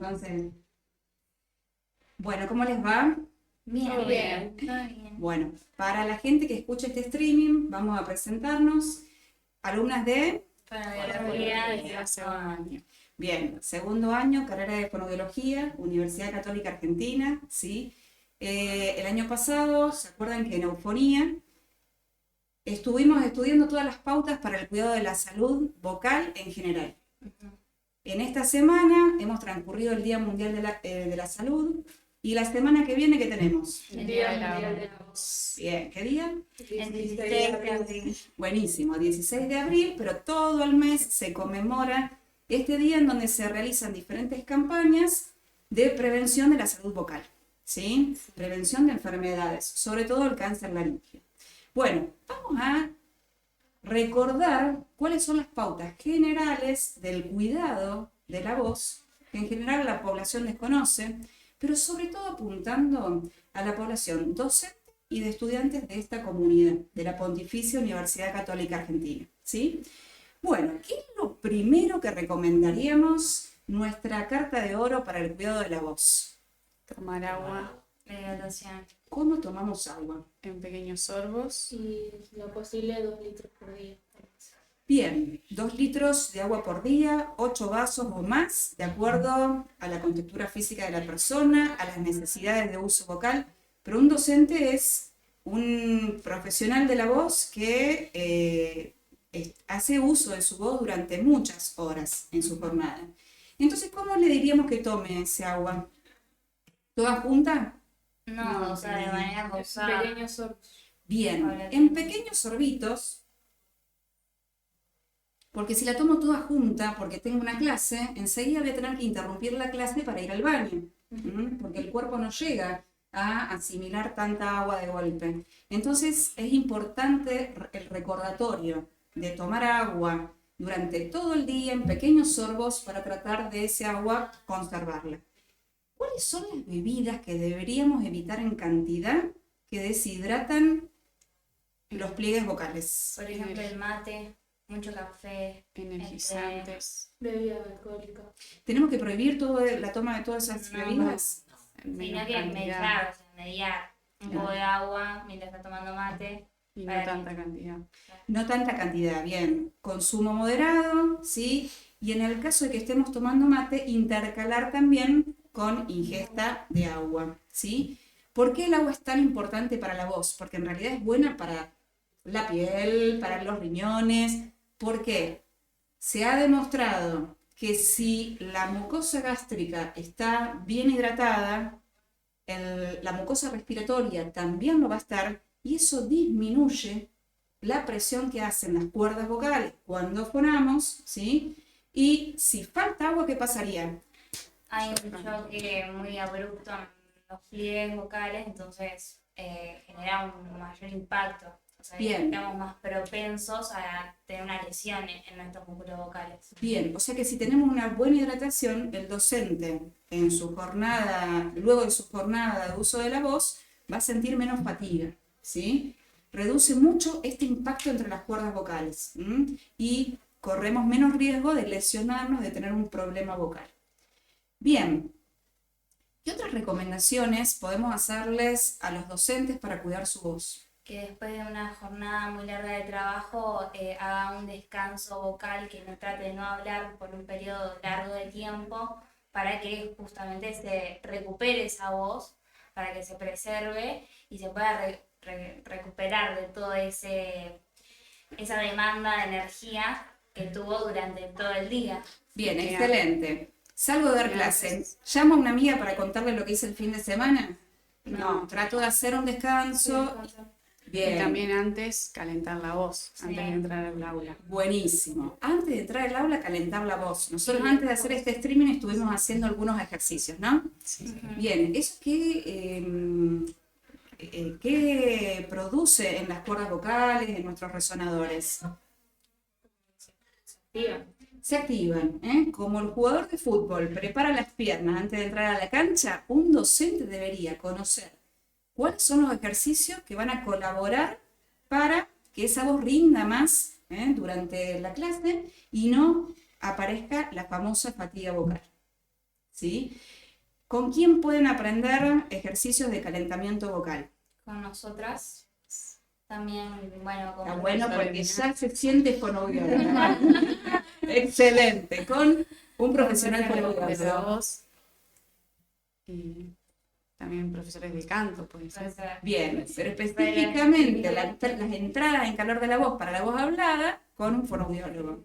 entonces. Bueno, ¿cómo les va? Bien, Todo bien. bien. Todo bien. Bueno, para la gente que escucha este streaming, vamos a presentarnos. Alumnas de, Fonobiología de Biología, segundo año. bien, segundo año, carrera de fonoaudiología, Universidad Católica Argentina, ¿sí? El año pasado, ¿se acuerdan que en Eufonía estuvimos estudiando todas las pautas para el cuidado de la salud vocal en general? En esta semana hemos transcurrido el Día Mundial de la Salud y la semana que viene, ¿qué tenemos? El Día Día de la Mundial Voz. de la Voz. Bien, ¿qué día? El 16 de abril. Buenísimo, 16 de abril, pero todo el mes se conmemora este día en donde se realizan diferentes campañas de prevención de la salud vocal, ¿sí? Prevención de enfermedades, sobre todo el cáncer laríngeo. Bueno, vamos a recordar cuáles son las pautas generales del cuidado de la voz, que en general la población desconoce, pero sobre todo apuntando a la población docente y de estudiantes de esta comunidad, de la Pontificia Universidad Católica Argentina, ¿sí? Bueno, ¿qué es lo primero que recomendaríamos? Nuestra carta de oro para el cuidado de la voz. Tomar agua La hidratación. ¿Cómo tomamos agua? en pequeños sorbos. Y lo posible 2 litros por día. Bien, 2 litros de agua por día, 8 vasos o más, de acuerdo a la contextura física de la persona, a las necesidades de uso vocal. Pero un docente es un profesional de la voz que hace uso de su voz durante muchas horas en su jornada. Entonces, ¿cómo le diríamos que tome ese agua? ¿Toda junta? No, No, o sea, de manera pausada. Pequeños sorbos. Bien, en pequeños sorbitos, porque si la tomo toda junta, porque tengo una clase, enseguida voy a tener que interrumpir la clase para ir al baño, porque el cuerpo no llega a asimilar tanta agua de golpe. Entonces es importante el recordatorio de tomar agua durante todo el día en pequeños sorbos para tratar de ese agua conservarla. ¿Cuáles son las bebidas que deberíamos evitar en cantidad que deshidratan los pliegues vocales? Por ejemplo, el mate, mucho café. Energizantes. Bebida alcohólica. ¿Tenemos que prohibir la toma de todas esas No, bebidas? En Sino menos que cantidad. mediar, o sea, mediar un poco de agua mientras está tomando mate. Y no tanta cantidad. No tanta cantidad, bien. Consumo moderado, ¿sí? Y en el caso de que estemos tomando mate, intercalar también con ingesta de agua, ¿sí? ¿Por qué el agua es tan importante para la voz? Porque en realidad es buena para la piel, para los riñones. ¿Por qué? Se ha demostrado que si la mucosa gástrica está bien hidratada, la mucosa respiratoria también lo va a estar, y eso disminuye la presión que hacen las cuerdas vocales cuando fonamos, ¿sí? Y si falta agua, ¿qué pasaría? Hay un choque muy abrupto en los pliegues vocales, entonces genera un mayor impacto. O sea, Bien. estamos más propensos a tener una lesión en nuestros músculos vocales. Bien, o sea que si tenemos una buena hidratación, el docente en su jornada, luego de su jornada de uso de la voz, va a sentir menos fatiga, ¿sí? Reduce mucho este impacto entre las cuerdas vocales, y corremos menos riesgo de lesionarnos, de tener un problema vocal. Bien, ¿qué otras recomendaciones podemos hacerles a los docentes para cuidar su voz? Que después de una jornada muy larga de trabajo haga un descanso vocal, que no trate de no hablar por un periodo largo de tiempo para que justamente se recupere esa voz, para que se preserve y se pueda recuperar de toda esa demanda de energía que tuvo durante todo el día. Bien, Bien. excelente. Salgo de dar clase, llamo a una amiga para contarle lo que hice el fin de semana. No, trato de hacer un descanso. Bien. Y también antes calentar la voz, Sí. antes de entrar al aula. Buenísimo. Antes de entrar al aula, calentar la voz. Nosotros antes de hacer este streaming estuvimos haciendo algunos ejercicios, ¿no? Sí. Bien, ¿eso qué produce en las cuerdas vocales, en nuestros resonadores? Activa. Se activan, ¿eh? Como el jugador de fútbol prepara las piernas antes de entrar a la cancha, un docente debería conocer cuáles son los ejercicios que van a colaborar para que esa voz rinda más durante la clase y no aparezca la famosa fatiga vocal. ¿sí? ¿Con quién pueden aprender ejercicios de calentamiento vocal? Con nosotras. También, bueno, con Está bueno profesores porque de ya se siente fonoaudióloga. Excelente, con un profesional de la fonoaudiólogo. voz y también profesores de canto, puede ser. Bien, pero específicamente las entradas en calor de la voz para la voz hablada con un fonoaudiólogo.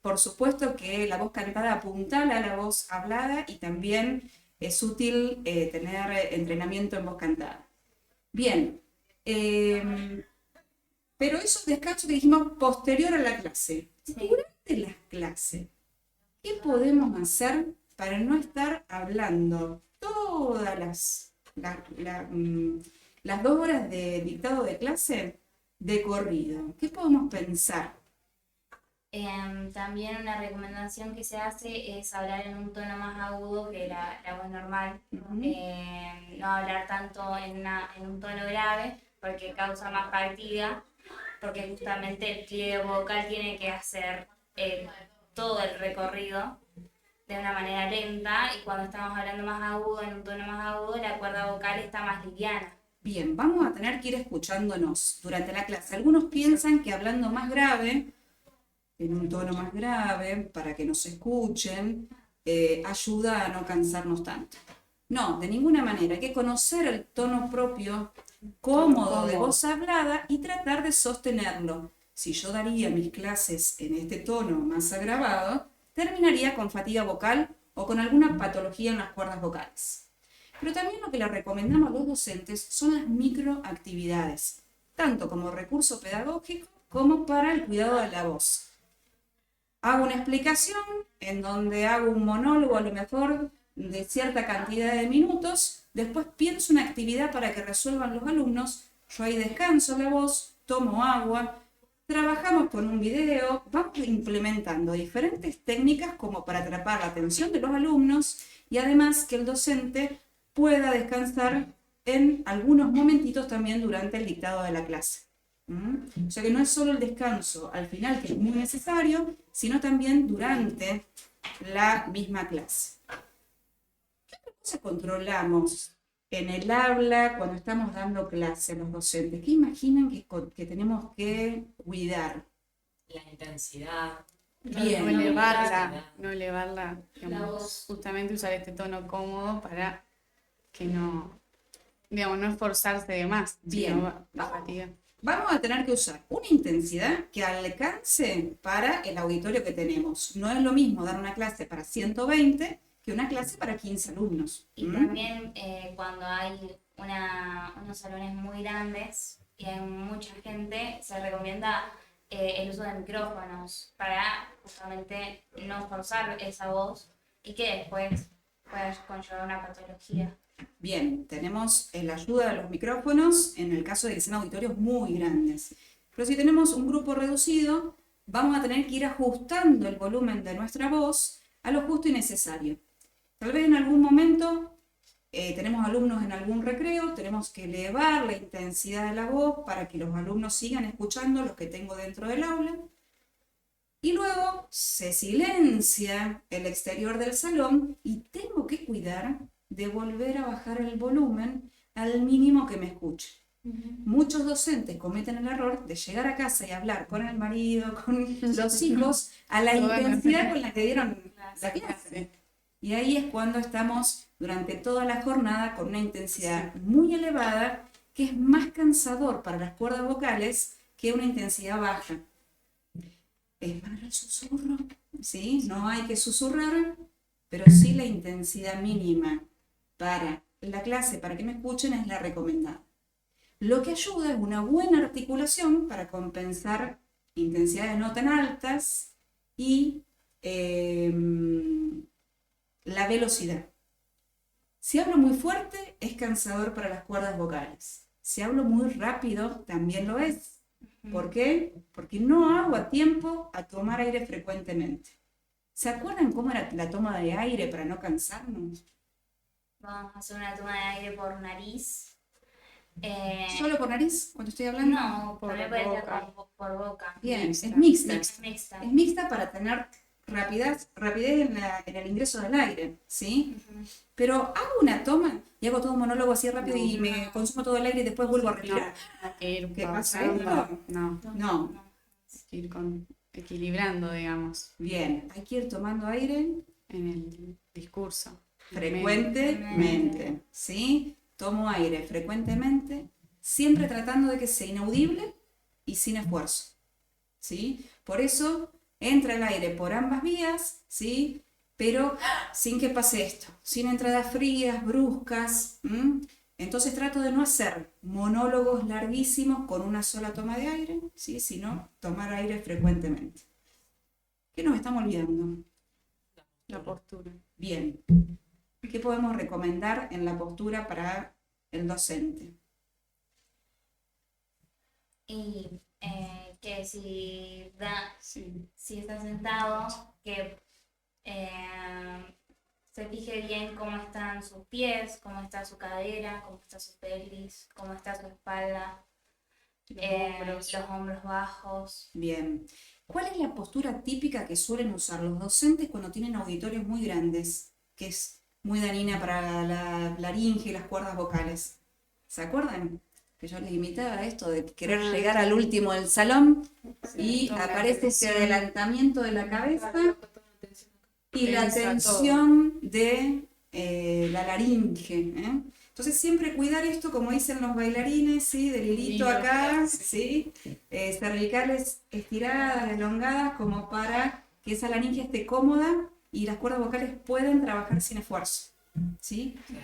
Por supuesto que la voz cantada apuntala a la voz hablada y también es útil tener entrenamiento en voz cantada. Bien, pero esos descansos que dijimos posterior a la clase. Durante la clase, ¿qué podemos hacer para no estar hablando todas las 2 horas de dictado de clase de corrido? ¿Qué podemos pensar? También una recomendación que se hace es hablar en un tono más agudo que la voz normal. No hablar tanto en un tono grave porque causa más fatiga, porque justamente el pliegue vocal tiene que hacer todo el recorrido de una manera lenta, y cuando estamos hablando más agudo, en un tono más agudo, la cuerda vocal está más liviana. Bien, vamos a tener que ir escuchándonos durante la clase. Algunos piensan que hablando más grave, en un tono más grave, para que nos escuchen, ayuda a no cansarnos tanto. No, de ninguna manera. Hay que conocer el tono propio, cómodo de voz hablada y tratar de sostenerlo. Si yo daría mis clases en este tono más agravado, terminaría con fatiga vocal o con alguna patología en las cuerdas vocales. Pero también lo que le recomendamos a los docentes son las microactividades, tanto como recurso pedagógico como para el cuidado de la voz. Hago una explicación en donde hago un monólogo a lo mejor de cierta cantidad de minutos, después pienso una actividad para que resuelvan los alumnos, yo ahí descanso la voz, tomo agua, trabajamos con un video, vamos implementando diferentes técnicas como para atrapar la atención de los alumnos y además que el docente pueda descansar en algunos momentitos también durante el dictado de la clase. O sea que no es solo el descanso al final, que es muy necesario, sino también durante la misma clase. ¿Qué otra cosa controlamos en el habla cuando estamos dando clase a los docentes? ¿Qué imaginan que tenemos que cuidar? La intensidad. Bien. No elevarla, digamos, La voz. justamente usar este tono cómodo para que no, digamos, no esforzarse de más, Bien. sino la fatiga. Vamos a tener que usar una intensidad que alcance para el auditorio que tenemos. No es lo mismo dar una clase para 120 que una clase para 15 alumnos. Y también cuando hay unos salones muy grandes y hay mucha gente, se recomienda el uso de micrófonos para justamente no forzar esa voz y que después pueda conllevar una patología. Bien, tenemos la ayuda de los micrófonos en el caso de que sean auditorios muy grandes. Pero si tenemos un grupo reducido, vamos a tener que ir ajustando el volumen de nuestra voz a lo justo y necesario. Tal vez en algún momento tenemos alumnos en algún recreo, tenemos que elevar la intensidad de la voz para que los alumnos sigan escuchando los que tengo dentro del aula. Y luego se silencia el exterior del salón y tengo que cuidar de volver a bajar el volumen al mínimo que me escuche. Muchos docentes cometen el error de llegar a casa y hablar con el marido, con los hijos, a la intensidad con la que dieron la clase. Y ahí es cuando estamos durante toda la jornada con una intensidad muy elevada, que es más cansador para las cuerdas vocales que una intensidad baja. Es para el susurro, ¿sí? No hay que susurrar, pero sí la intensidad mínima para la clase, para que me escuchen, es la recomendada. Lo que ayuda es una buena articulación para compensar intensidades no tan altas y la velocidad. Si hablo muy fuerte, es cansador para las cuerdas vocales. Si hablo muy rápido, también lo es. ¿Por qué? Porque no hago a tiempo a tomar aire frecuentemente. ¿Se acuerdan cómo era la toma de aire para no cansarnos? Vamos a hacer una toma de aire por nariz. ¿Solo por nariz cuando estoy hablando? No, Por también puede ser boca. por boca. Bien, Mixta. es mixta. Es mixta. Es mixta para tener rapidez en el ingreso del aire, ¿sí? Pero hago una toma y hago todo un monólogo así rápido y me consumo todo el aire y después vuelvo a respirar. Hay que ir ¿Qué pasa pausando. esto? No, No, hay que ir equilibrando, digamos, bien, hay que ir tomando aire en el discurso. frecuentemente, ¿sí? Tomo aire frecuentemente, siempre tratando de que sea inaudible y sin esfuerzo, ¿sí? Por eso entra el aire por ambas vías, ¿sí? Pero sin que pase esto, sin entradas frías, bruscas. Entonces trato de no hacer monólogos larguísimos con una sola toma de aire, ¿sí? Sino tomar aire frecuentemente. ¿Qué nos estamos olvidando? La postura. Bien. ¿Qué podemos recomendar en la postura para el docente? Y que si Sí. si está sentado, que se fije bien cómo están sus pies, cómo está su cadera, cómo está su pelvis, cómo está su espalda, Los los hombros bajos. Bien. ¿Cuál es la postura típica que suelen usar los docentes cuando tienen auditorios muy grandes, que es muy dañina para la laringe y las cuerdas vocales? ¿Se acuerdan? Que yo les imitaba esto de querer llegar al último del salón y Toma la aparece ese atención. adelantamiento de la cabeza y la Tensa tensión de la laringe, ¿eh? Entonces siempre cuidar esto, como dicen los bailarines, ¿sí? Del hilito Hilo, acá, sí. ¿sí? Cervicales estiradas, elongadas, como para que esa laringe esté cómoda y las cuerdas vocales pueden trabajar sin esfuerzo, ¿sí? Sí.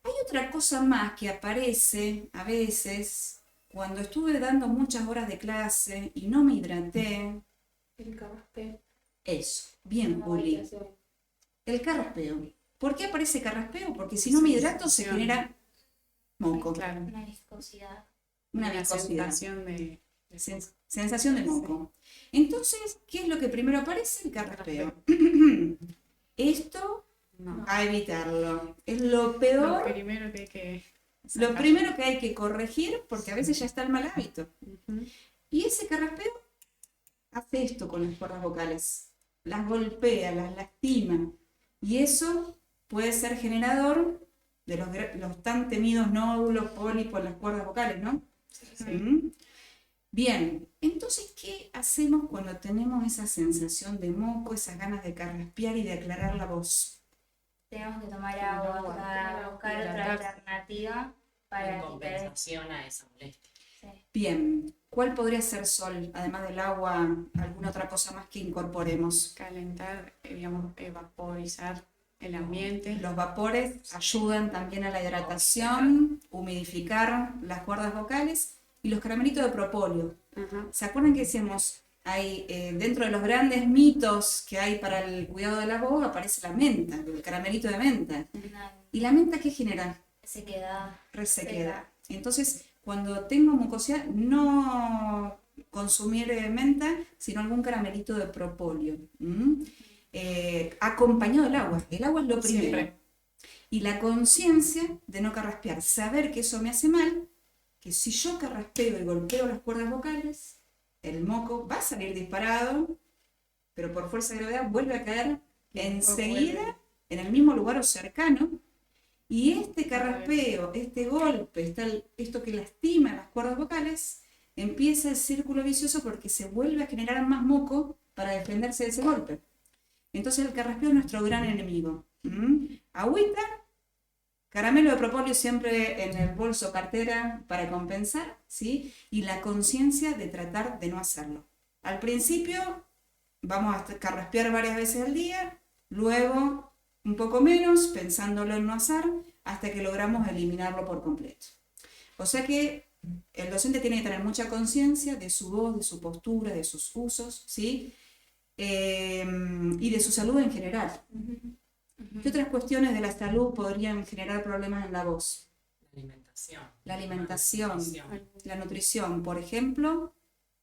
Hay otra cosa más que aparece a veces cuando estuve dando muchas horas de clase y no me hidraté. El carraspeo. Eso, bien, La Juli. validación. El carraspeo. ¿Por qué aparece carraspeo? Porque si no me hidrato se Sensación. genera moco, Claro. Una viscosidad. una La viscosidad, sensación de sensación de moco. Entonces, ¿qué es lo que primero aparece? El carraspeo. Esto no. a evitarlo. Es lo Lo peor, primero que hay que lo sacar. primero que hay que corregir porque a veces ya está el mal hábito. Ujú. Y ese carraspeo hace esto con las cuerdas vocales. Las golpea, las lastima. Y eso puede ser generador de los tan temidos nódulos, pólipos en las cuerdas vocales, ¿no? ¿Mm? Bien, entonces, ¿qué hacemos cuando tenemos esa sensación de moco, esas ganas de carraspear y de aclarar la voz? Tenemos que tomar agua para buscar otra hidratarse. alternativa para En quitar. compensación a esa molestia. Sí. Bien, ¿cuál podría ser, Sol, además del agua, alguna otra cosa más que incorporemos? Calentar, digamos, vaporizar el ambiente. Los vapores ayudan también a la hidratación, humidificar las cuerdas vocales y los caramelitos de propóleo. Ajá. ¿Se acuerdan que decíamos, hay, dentro de los grandes mitos que hay para el cuidado de la voz, aparece la menta, el caramelito de menta? Una ¿Y la menta qué genera? sequedad. Resequedad. Entonces, cuando tengo mucosidad, no consumir menta, sino algún caramelito de propóleo. Acompañado del agua. El agua es lo primero. Siempre. Y la conciencia de no carraspear. Saber que eso me hace mal, que si yo carraspeo y golpeo las cuerdas vocales, el moco va a salir disparado, pero por fuerza de gravedad vuelve a caer enseguida en el mismo lugar o cercano. Y este carraspeo, este golpe, esto que lastima las cuerdas vocales, empieza el círculo vicioso porque se vuelve a generar más moco para defenderse de ese golpe. Entonces el carraspeo es nuestro gran enemigo. Agüita, caramelo de propóleo siempre en el bolso, cartera, para compensar, ¿sí? Y la conciencia de tratar de no hacerlo. Al principio vamos a carraspear varias veces al día, luego un poco menos, pensándolo en no hacer, hasta que logramos eliminarlo por completo. O sea que el docente tiene que tener mucha conciencia de su voz, de su postura, de sus usos, ¿sí? Y de su salud en general. ¿Qué otras cuestiones de la salud podrían generar problemas en la voz? La alimentación. La alimentación, nutrición. la nutrición, por ejemplo,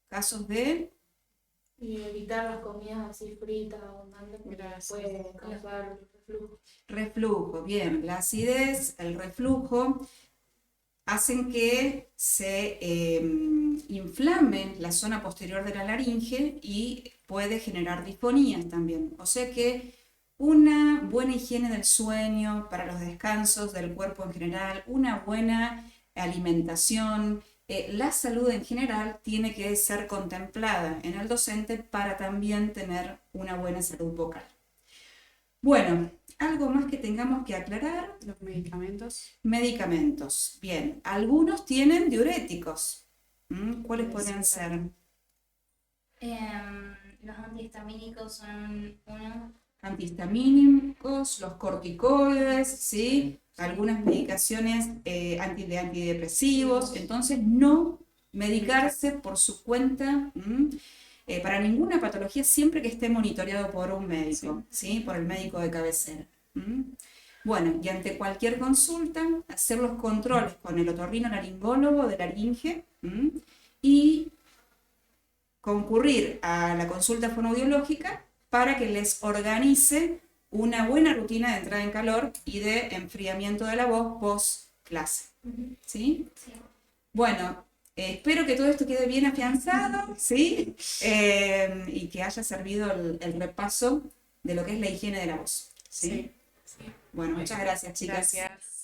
casos de Y evitar las comidas así fritas, abundantes, porque Gracias. puede causar reflujo. reflujo. Bien, la acidez, el reflujo. hacen que se inflame la zona posterior de la laringe y puede generar disfonías también. O sea que una buena higiene del sueño para los descansos del cuerpo en general, una buena alimentación, la salud en general tiene que ser contemplada en el docente para también tener una buena salud vocal. Bueno, algo más que tengamos que aclarar. Los medicamentos. Medicamentos. Bien, algunos tienen diuréticos. ¿Cuáles podrían ser? Los antihistamínicos son uno. Antihistamínicos, los corticoides, ¿sí? Algunas medicaciones de antidepresivos. Entonces, no medicarse por su cuenta para ninguna patología, siempre que esté monitoreado por un médico, ¿sí? Por el médico de cabecera. Bueno, y ante cualquier consulta, hacer los controles con el otorrinolaringólogo de laringe y concurrir a la consulta fonoaudiológica para que les organice una buena rutina de entrada en calor y de enfriamiento de la voz post clase. ¿Sí? Sí. Bueno, espero que todo esto quede bien afianzado, ¿sí? Y que haya servido el repaso de lo que es la higiene de la voz. ¿sí? Sí. Bueno, muchas gracias, chicas. Gracias.